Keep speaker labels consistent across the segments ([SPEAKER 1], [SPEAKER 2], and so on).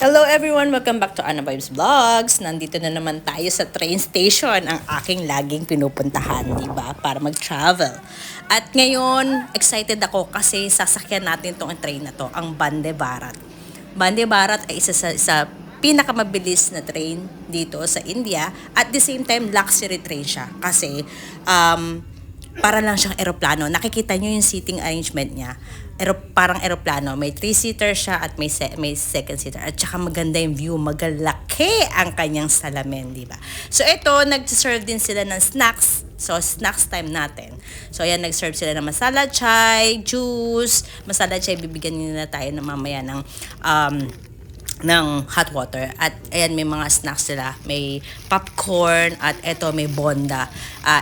[SPEAKER 1] Hello everyone! Welcome back to Ana Vibes Vlogs. Nandito na naman tayo sa train station, ang aking laging pinupuntahan, di ba? Para mag-travel. At ngayon, excited ako kasi sasakyan natin tong train na to, ang Vande Bharat. Vande Bharat ay isa sa pinakamabilis na train dito sa India. At the same time, luxury train siya. Kasi, para lang siyang eroplano. Nakikita nyo yung seating arrangement niya. Parang eroplano. May 3-seater siya at may second seater. At saka maganda yung view. Magalaki ang kanyang salamin, di ba? So ito, nag-serve din sila ng snacks. So, snacks time natin. So, ayan, nag-serve sila ng masala chai, juice. Masala chai, bibigyan nila tayo na mamaya ng hot water. At ayan, may mga snacks sila. May popcorn at eto may bonda.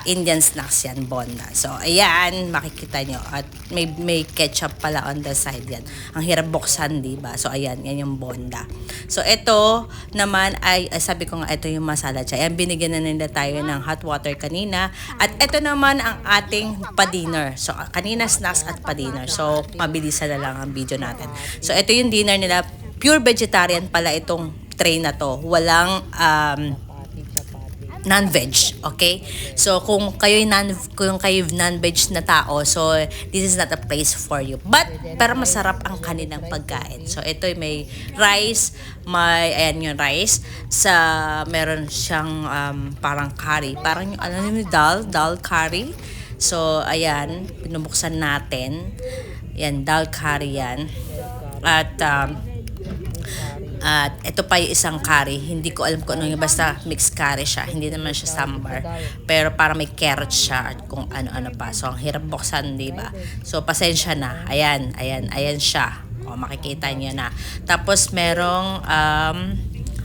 [SPEAKER 1] Indian snacks yan, bonda. So ayan, makikita nyo. At may ketchup pala on the side yan. Ang hirap buksan, diba? So ayan, yan yung bonda. So ito naman ay sabi ko nga, ito yung masala chai. Ayan, binigyan na nila tayo ng hot water kanina. At ito naman ang ating pa-dinner. So kanina snacks at pa-dinner. So mabilisan na lang ang video natin. So ito yung dinner nila. Pure vegetarian pala itong train na to. Walang non-veg, okay? So kung kayo non-veg na tao, so this is not a place for you. Pero masarap ang kanilang pagkain. So ito may rice, ayan yung rice, meron siyang parang curry, parang yung dal curry. So ayan, pinubuksan natin. Yan, dal curry yan. At ito pa yung isang curry. Hindi ko alam kung ano yung basta mixed curry siya. Hindi naman siya sambar. Pero parang may carrot siya at kung ano-ano pa. So, ang hirap buksan, diba? So, pasensya na. Ayan siya. O, makikita niyo na. Tapos, merong,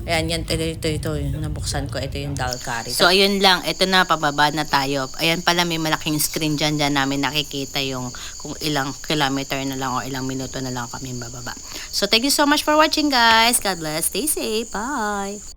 [SPEAKER 1] ayan, yan, ito, yung nabuksan ko, ito yung dal curry. So, ayun lang, ito na, pababa na tayo. Ayan pala, may malaking screen dyan namin nakikita yung kung ilang kilometer na lang o ilang minuto na lang kami bababa. So, thank you so much for watching, guys. God bless. Stay safe. Bye.